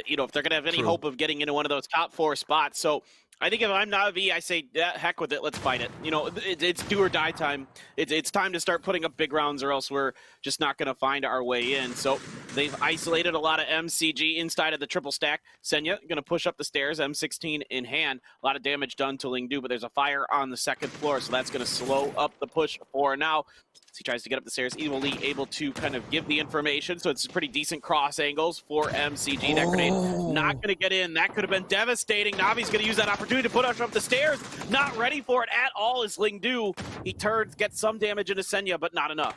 you know, if they're going to have any hope of getting into one of those top 4 spots. So I think if I'm Na'Vi, I say, yeah, heck with it, let's fight it. You know, it's do or die time. It's time to start putting up big rounds, or else we're just not going to find our way in. So they've isolated a lot of MCG inside of the triple stack. Senya going to push up the stairs, M16 in hand. A lot of damage done to Lingdu, but there's a fire on the 2nd floor, so that's going to slow up the push for now. He tries to get up the stairs. Evil Lee able to kind of give the information, so it's pretty decent cross angles for MCG. That grenade not going to get in. That could have been devastating. Navi's going to use that opportunity to put us up the stairs. Not ready for it at all is Lingdu. He turns, gets some damage into Senya, but not enough.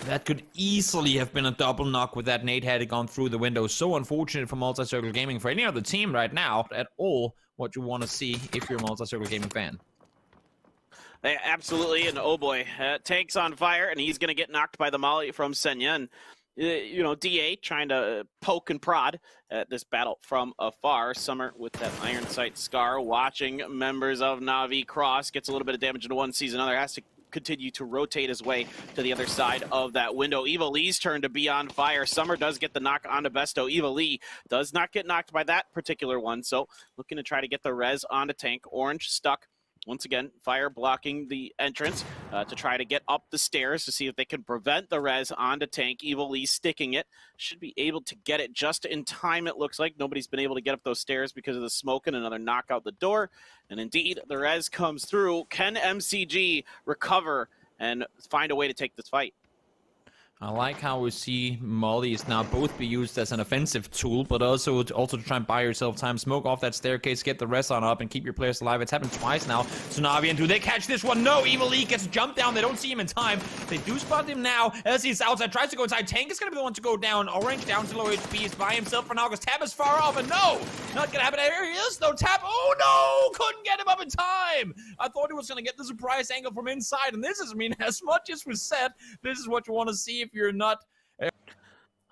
That could easily have been a double knock with that nade had it gone through the window. So unfortunate for Multi-Circle Gaming. For any other team right now, at all, what you want to see if you're a Multi-Circle Gaming fan. Absolutely, and oh boy, Tank's on fire, and he's going to get knocked by the molly from Senya. And, you know, DA trying to poke and prod at this battle from afar. Summer with that iron sight scar, watching members of Na'Vi cross, gets a little bit of damage into one, sees another, has to continue to rotate his way to the other side of that window. Evil Lee's turn to be on fire. Summer does get the knock onto Besto. Evil Lee does not get knocked by that particular one, so looking to try to get the res onto Tank. Orange stuck. Once again, fire blocking the entrance to try to get up the stairs to see if they can prevent the res onto Tank. Evil Lee sticking it. Should be able to get it just in time, it looks like. Nobody's been able to get up those stairs because of the smoke, and another knock out the door. And indeed, the res comes through. Can MCG recover and find a way to take this fight? I like how we see mollies now both be used as an offensive tool, but also to try and buy yourself time. Smoke off that staircase, get the rest on up, and keep your players alive. It's happened twice now. So Na'Vi, and do they catch this one? No, Evil Lee gets jumped down. They don't see him in time. They do spot him now as he's outside. Tries to go inside. Tank is going to be the one to go down. Orange down to low HP. He's by himself for now because Tab is far off. And no, not going to happen. Here he is, though. Tab, oh no, couldn't get him up in time. I thought he was going to get the surprise angle from inside. And this is, I mean, as much as was said, this is what you want to see if you're not.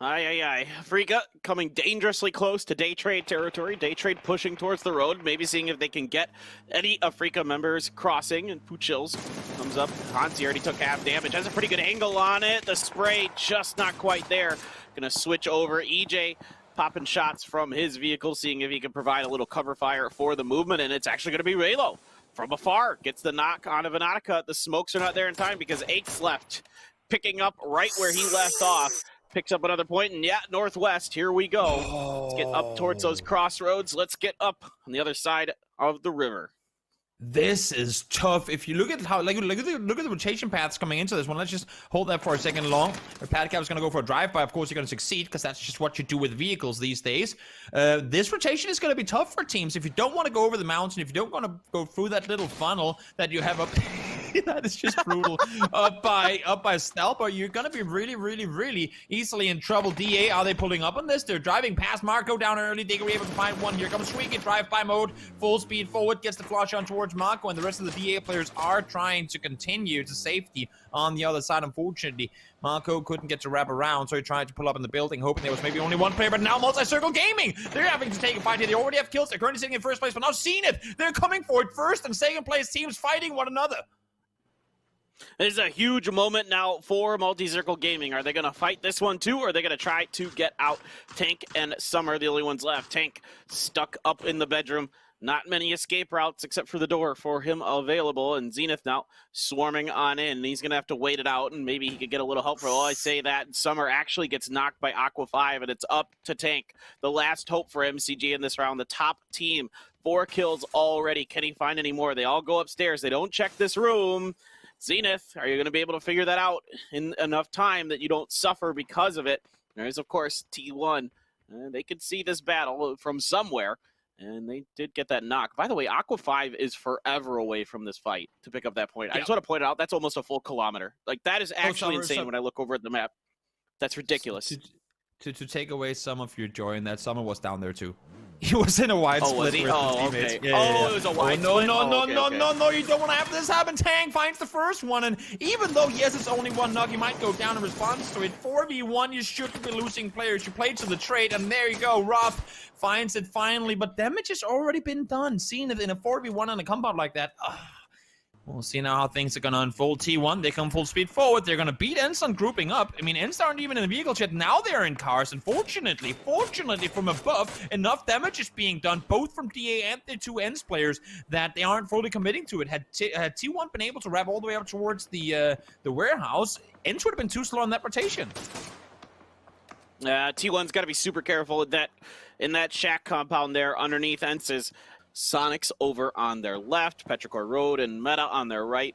Afreeca coming dangerously close to Daytrade territory. Daytrade pushing towards the road, maybe seeing if they can get any Afreeca members crossing. And Puchills comes up. Hansi already took half damage. Has a pretty good angle on it. The spray just not quite there. Gonna switch over. EJ popping shots from his vehicle, seeing if he can provide a little cover fire for the movement. And it's actually gonna be Raylo from afar. Gets the knock on Venatica. The smokes are not there in time because Aches left. Picking up right where he left off. Picks up another point, and yeah, northwest, here we go. Let's get up towards those crossroads. Let's get up on the other side of the river. This is tough. If you look at how, look at the rotation paths coming into this one. Let's just hold that for a second long. Padcap is going to go for a drive-by. Of course, you're going to succeed because that's just what you do with vehicles these days. This rotation is going to be tough for teams. If you don't want to go over the mountain, if you don't want to go through that little funnel that you have up that is just brutal. up by Stelpa, you're gonna be really easily in trouble. DA, are they pulling up on this? They're driving past Marco down early. They were able to find one. Here comes Squeaky, drive-by mode, full speed forward, gets the flush on towards Marco, and the rest of the DA players are trying to continue to safety on the other side. Unfortunately, Marco couldn't get to wrap around, so he tried to pull up in the building, hoping there was maybe only one player, but now Multi-Circle Gaming, they're having to take a fight here. They already have kills. They're currently sitting in first place, but now Zenith, they're coming for it. First and second place teams fighting one another. This is a huge moment now for Multi-Circle Gaming. Are they going to fight this one too, or are they going to try to get out? Tank and Summer, the only ones left. Tank stuck up in the bedroom. Not many escape routes except for the door for him available. And Zenith now swarming on in. He's going to have to wait it out, and maybe he could get a little help for all I say that. Summer actually gets knocked by Aqua 5, and it's up to Tank. The last hope for MCG in this round. The top team. 4 kills already. Can he find any more? They all go upstairs. They don't check this room. Zenith, are you going to be able to figure that out in enough time that you don't suffer because of it? There's, of course, T1. They could see this battle from somewhere, and they did get that knock. By the way, Aqua 5 is forever away from this fight to pick up that point. I just want to point out, that's almost a full kilometer. Like, that is actually insane when I look over at the map. That's ridiculous. To take away some of your joy in that, Summer was down there, too. He was in a wide split with his teammates. Okay. Yeah. It was a wide split. No, you don't want to have this happen. Tang finds the first one, and even though, yes, it's only one knock, you might go down in response to it. 4v1, you shouldn't be losing players. You played to the trade, and there you go. Roth finds it finally, but damage has already been done. Seeing it in a 4v1 on a compound like that. We'll see now how things are going to unfold. T1, they come full speed forward. They're going to beat ENCE on grouping up. I mean, ENCE aren't even in the vehicle yet. Now they're in cars. And fortunately from above, enough damage is being done, both from DA and the two ENCE players, that they aren't fully committing to it. Had T1 been able to wrap all the way up towards the warehouse, ENCE would have been too slow on that rotation. T1's got to be super careful in that shack compound there underneath ENCE's. Soniqs over on their left, Petrichor Road and Meta on their right.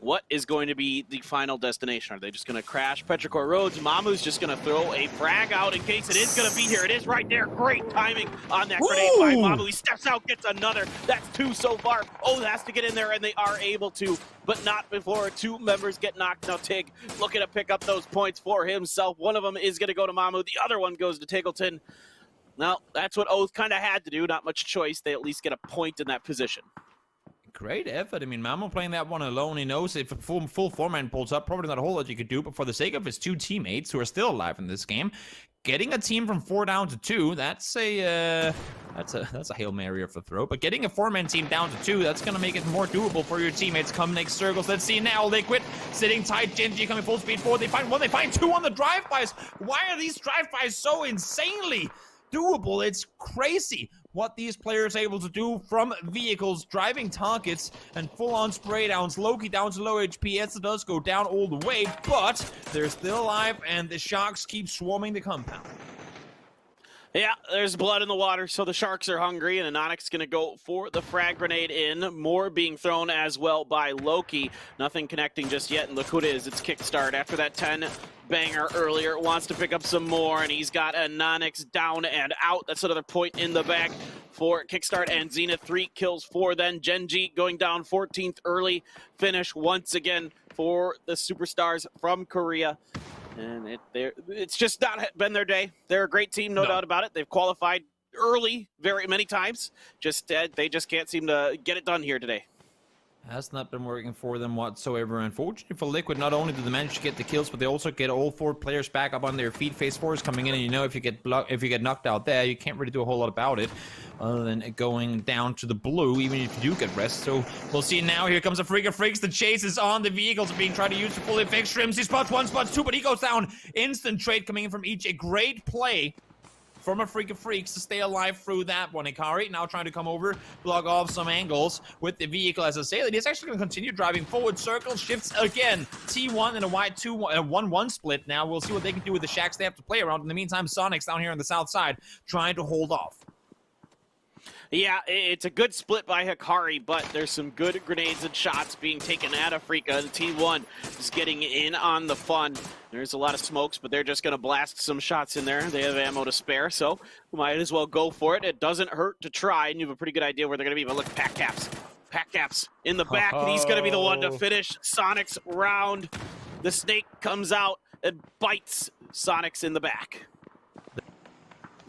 What is going to be the final destination? Are they just going to crash Petrichor Roads? Mamu's just going to throw a frag out in case it is going to be here. It is right there. Great timing on that grenade by Mamu. He steps out, gets another. That's two so far. Oh, has to get in there, and they are able to, but not before two members get knocked. Now Tig looking to pick up those points for himself. One of them is going to go to Mamu. The other one goes to Tiggleton. Now, that's what Oath kind of had to do. Not much choice. They at least get a point in that position. Great effort. I mean, Mamu playing that one alone. He knows if a full four-man pulls up, probably not a whole lot you could do, but for the sake of his two teammates who are still alive in this game, getting a team from 4 down to 2, that's a Hail Mary of the throw. But getting a 4-man team down to 2, that's going to make it more doable for your teammates. Come next circles. Let's see now. Liquid sitting tight. Gen.G coming full speed forward. They find one. They find two on the drive-bys. Why are these drive-bys so insanely doable? It's crazy what these players are able to do from vehicles, driving targets, and full-on spray downs. Loki down to low HP. ENCE does go down all the way, but they're still alive, and the Sharks keep swarming the compound. Yeah, there's blood in the water, so the Sharks are hungry, and Anonix going to go for the frag grenade in. More being thrown as well by Loki. Nothing connecting just yet, and look who it is. It's Kickstart. After that 10 banger earlier, wants to pick up some more, and he's got Anonix down and out. That's another point in the bag for Kickstart and Zenith. 3 kills for then. Gen.G going down 14th early finish once again for the superstars from Korea. And it's just not been their day. They're a great team, no doubt about it. They've qualified early very many times. They just can't seem to get it done here today. Has not been working for them whatsoever. Unfortunately for Liquid, not only did they manage to get the kills, but they also get all 4 players back up on their feet. FaZe 4 is coming in, and you know if you get knocked out there, you can't really do a whole lot about it, other than going down to the blue, even if you do get rest. So we'll see now. Here comes Afreeca Freecs. The chase is on. The vehicles are being tried to use to full effect. Shrimps, he spots 1, spots 2, but he goes down. Instant trade coming in from each. A great play from Afreeca Freecs to stay alive through that one. Ikari now trying to come over, block off some angles with the vehicle as a assailant. He's actually going to continue driving forward. Circle shifts again. T1 and a wide 1-1 split now. We'll see what they can do with the shacks they have to play around. In the meantime, Soniqs down here on the south side trying to hold off. Yeah, it's a good split by Hikari, but there's some good grenades and shots being taken at Afreeca. And T1 is getting in on the fun. There's a lot of smokes, but they're just going to blast some shots in there. They have ammo to spare, so might as well go for it. It doesn't hurt to try, and you have a pretty good idea where they're going to be. But look, Pack Caps in the back, and he's going to be the one to finish Soniqs round. The snake comes out and bites Soniqs in the back.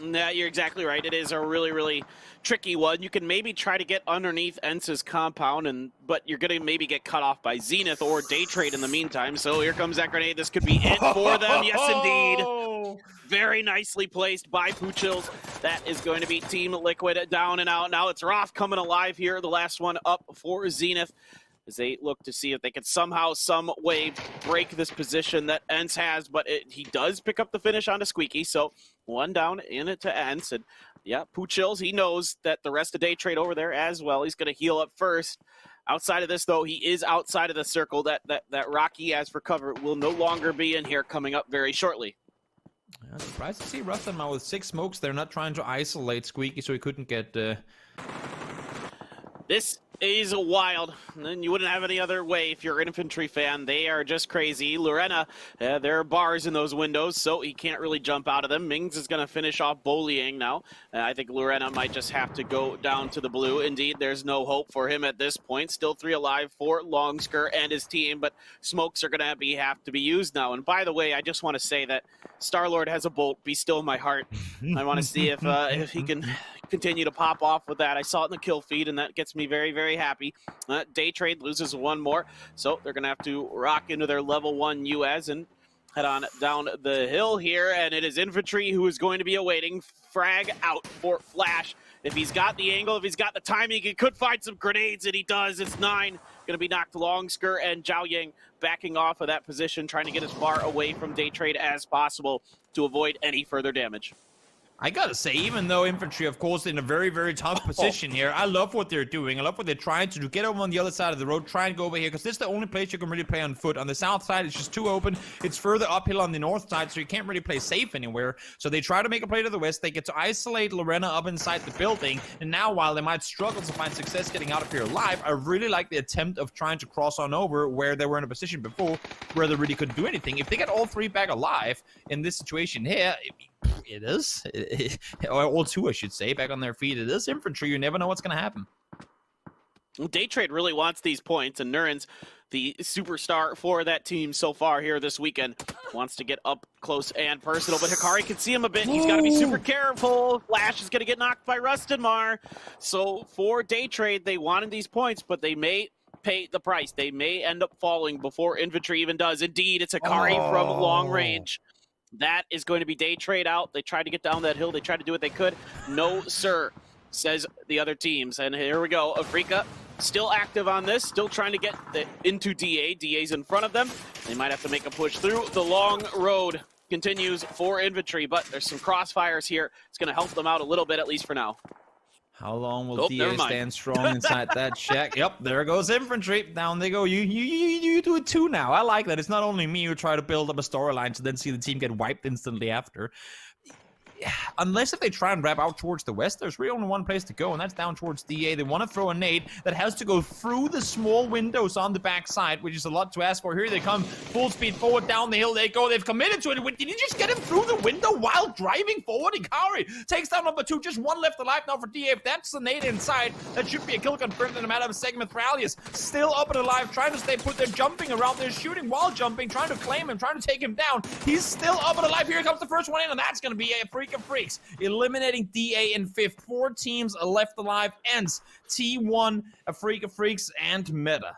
Yeah, you're exactly right. It is a really, really tricky one. You can maybe try to get underneath ENCE's compound, but you're going to maybe get cut off by Zenith or Daytrade in the meantime. So here comes that grenade. This could be it for them. Yes, indeed. Very nicely placed by Puchills. That is going to be Team Liquid down and out. Now it's Roth coming alive here. The last one up for Zenith, as they look to see if they can somehow, some way break this position that ENCE has, but he does pick up the finish onto Squeaky, so 1 down in it to ENCE, and yeah, Puchills, he knows that the rest of Daytrade over there as well. He's going to heal up first. Outside of this, though, he is outside of the circle. That Rocky has for cover will no longer be in here coming up very shortly. I'm surprised to see Rustan with 6 smokes. They're not trying to isolate Squeaky so he couldn't get... This is wild, and you wouldn't have any other way if you're an Infantry fan. They are just crazy. Lorena, there are bars in those windows, so he can't really jump out of them. Mings is going to finish off bullying now. I think Lorena might just have to go down to the blue. Indeed, there's no hope for him at this point. Still 3 alive for Longsker and his team, but smokes are going to have to be used now. And by the way, I just want to say that Star-Lord has a bolt. Be still my heart. I want to see if he can continue to pop off with that. I saw it in the kill feed, and that gets me very, very happy. Daytrade loses 1 more, so they're going to have to rock into their level 1 US and head on down the hill here, and it is Infantry who is going to be awaiting. Frag out for Flash. If he's got the angle, if he's got the timing, he could find some grenades, and he does. It's 9 going to be knocked long. Sker and Zhao Yang backing off of that position, trying to get as far away from Daytrade as possible to avoid any further damage. I gotta say, even though Infantry, of course, in a very, very tough position here, I love what they're doing. I love what they're trying to do. Get over on the other side of the road, try and go over here, because this is the only place you can really play on foot. On the south side, it's just too open. It's further uphill on the north side, so you can't really play safe anywhere. So they try to make a play to the west. They get to isolate Lorena up inside the building. And now, while they might struggle to find success getting out of here alive, I really like the attempt of trying to cross on over where they were in a position before where they really couldn't do anything. If they get all three back alive in this situation here, or all two, I should say, back on their feet. It is Infantry. You never know what's going to happen. Well, Daytrade really wants these points, and Nuren's the superstar for that team so far here this weekend. Wants to get up close and personal, but Hikari can see him a bit. He's got to be super careful. Flash is going to get knocked by Rustenmar. So for Daytrade, they wanted these points, but they may pay the price. They may end up falling before Infantry even does. Indeed, it's Hikari from long range. That is going to be Daytrade out. They tried to get down that hill. They tried to do what they could. No, sir, says the other teams. And here we go. Afreeca still active on this, still trying to get into DA. DA's in front of them. They might have to make a push through. The long road continues for Infantry, but there's some crossfires here. It's going to help them out a little bit, at least for now. How long will DA stand strong inside that shack? Yep, there goes Infantry. Down they go. You do it too now. I like that. It's not only me who try to build up a storyline to then see the team get wiped instantly after. Unless if they try and wrap out towards the west, there's really only one place to go, and that's down towards DA. They want to throw a nade that has to go through the small windows on the backside, which is a lot to ask for. Here they come, full speed forward, down the hill they go. They've committed to it. Did you just get him through the window while driving forward? Hikari takes down number 2, just one left alive now for DA. If that's the nade inside, that should be a kill confirmed in a matter of a second. Thralius still up and alive, trying to stay put. They're jumping around, they're shooting while jumping, trying to claim him, trying to take him down. He's still up and alive. Here comes the first one in, and that's going to be Afreeca Freecs, eliminating DA in 5th. 4 teams left alive. ENCE, T1, Afreeca Freecs, and Meta.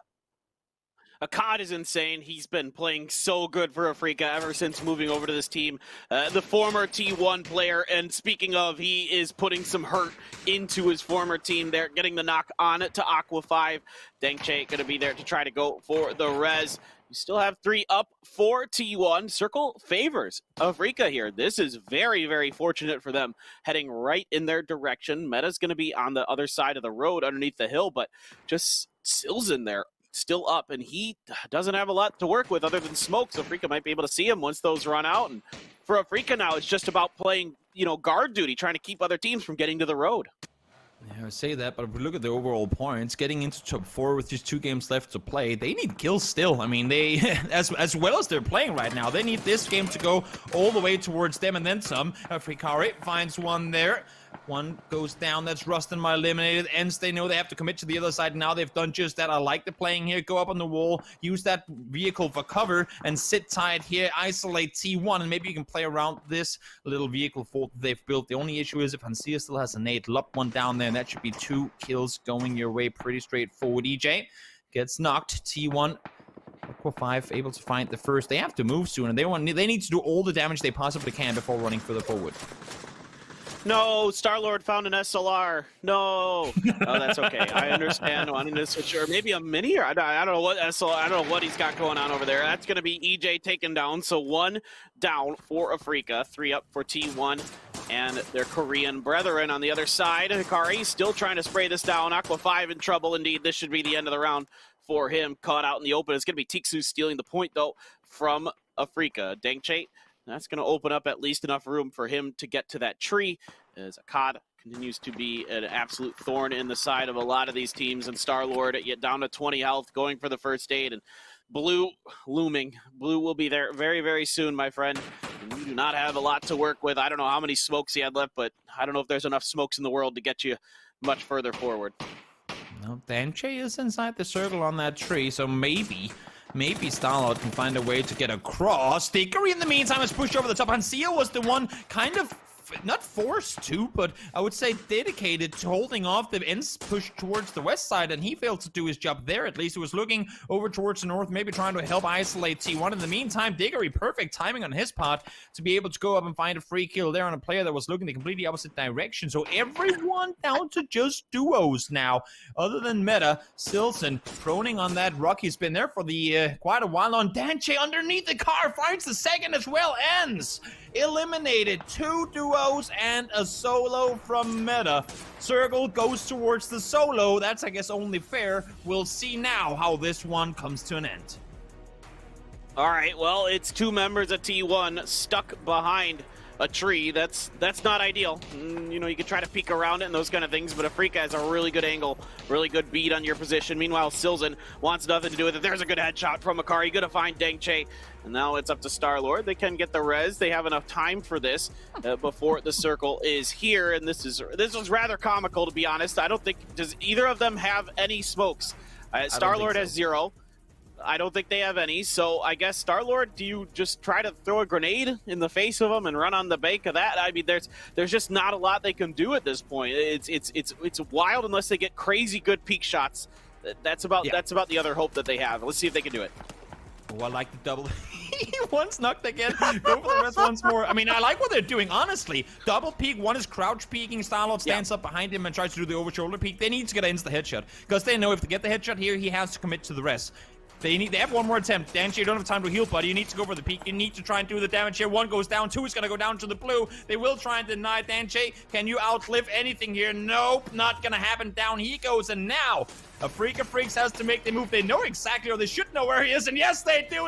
Akkad is insane. He's been playing so good for Afreeca ever since moving over to this team. The former T1 player, and speaking of, he is putting some hurt into his former team there, getting the knock on it to Aqua 5. Dengche going to be there to try to go for the res. You still have 3 up for T1. Circle favors Afreeca here. This is very, very fortunate for them, heading right in their direction. Meta's going to be on the other side of the road underneath the hill, but just Sills in there, still up, and he doesn't have a lot to work with other than smoke, so Afreeca might be able to see him once those run out. And for Afreeca now, it's just about playing, guard duty, trying to keep other teams from getting to the road. Yeah, I say that, but if we look at the overall points, getting into top 4 with just 2 games left to play, they need kills still. I mean, they, as well as they're playing right now, they need this game to go all the way towards them and then some. Hikari finds one there. One goes down. That's Rustenmar eliminated. ENCE, they know they have to commit to the other side now. They've done just that. I like the playing here. Go up on the wall, use that vehicle for cover, and sit tight here. Isolate T1, and maybe you can play around this little vehicle fort they've built. The only issue is if Hancia still has a nade, lock one down there, and that should be 2 kills going your way. Pretty straightforward. EJ gets knocked. T1. Aqua 5 able to find the first. They have to move soon, and they need to do all the damage they possibly can before running further forward. No, Star-Lord found an SLR. No. Oh, that's okay. I understand wanting to switch, or maybe a mini, or I don't know what SLR, I don't know what he's got going on over there. That's going to be EJ taken down. So 1 down for Afreeca, 3 up for T1 and their Korean brethren on the other side. Hikari still trying to spray this down. Aqua 5 in trouble indeed. This should be the end of the round for him. Caught out in the open. It's going to be Tixu stealing the point though from Afreeca. Dengche. That's going to open up at least enough room for him to get to that tree, as Akkad continues to be an absolute thorn in the side of a lot of these teams, and Star-Lord yet down to 20 health, going for the first aid, and Blue looming. Blue will be there very, very soon, my friend. And you do not have a lot to work with. I don't know how many smokes he had left, but I don't know if there's enough smokes in the world to get you much further forward. No, Dengche is inside the circle on that tree, so maybe Star-Lord can find a way to get across. Hikari in the meantime is pushed over the top. Hancia was the one kind of not forced to, but I would say dedicated to holding off the ENCE push towards the west side, and he failed to do his job there. At least he was looking over towards the north, maybe trying to help isolate T1. In the meantime, Diggory, perfect timing on his part to be able to go up and find a free kill there on a player that was looking the completely opposite direction. So everyone down to just duos now, other than Meta. Silson proning on that rock. He's been there for the quite a while on. DanChe underneath the car finds the second as well. Ends eliminated. 2 duos and a solo from Meta. Circle goes towards the solo. That's, I guess, only fair. We'll see now how this one comes to an end. All right, well, it's 2 members of T1 stuck behind a tree. That's not ideal. You know, you can try to peek around it and those kind of things, but Afreeca has a really good angle, really good beat on your position. Meanwhile, Silson wants nothing to do with it. There's a good headshot from Akari. Gonna find DanChe. And now it's up to StarLord. They can get the res. They have enough time for this before the circle is here. And this was rather comical, to be honest. I don't think, does either of them have any smokes? StarLord has 0. I don't think they have any, so I guess StarLord, do you just try to throw a grenade in the face of them and run on the bank of that? I mean, there's just not a lot they can do at this point. It's wild unless they get crazy good peak shots. That's about the other hope that they have. Let's see if they can do it. Oh, I like the double. Once knocked again. Go for the rest once more. I mean, I like what they're doing, honestly. Double peek. One is crouch peeking. StarLord stands up behind him and tries to do the over-shoulder peek. They need to get an insta headshot because they know if they get the headshot here, he has to commit to the rest. They have one more attempt. DanChe, you don't have time to heal, buddy. You need to go for the peak. You need to try and do the damage here. 1 goes down. 2 is going to go down to the blue. They will try and deny DanChe. Can you outlive anything here? Nope, not going to happen. Down he goes. And now, Afreeca Freecs has to make the move. They know exactly, or they should know where he is. And yes, they do.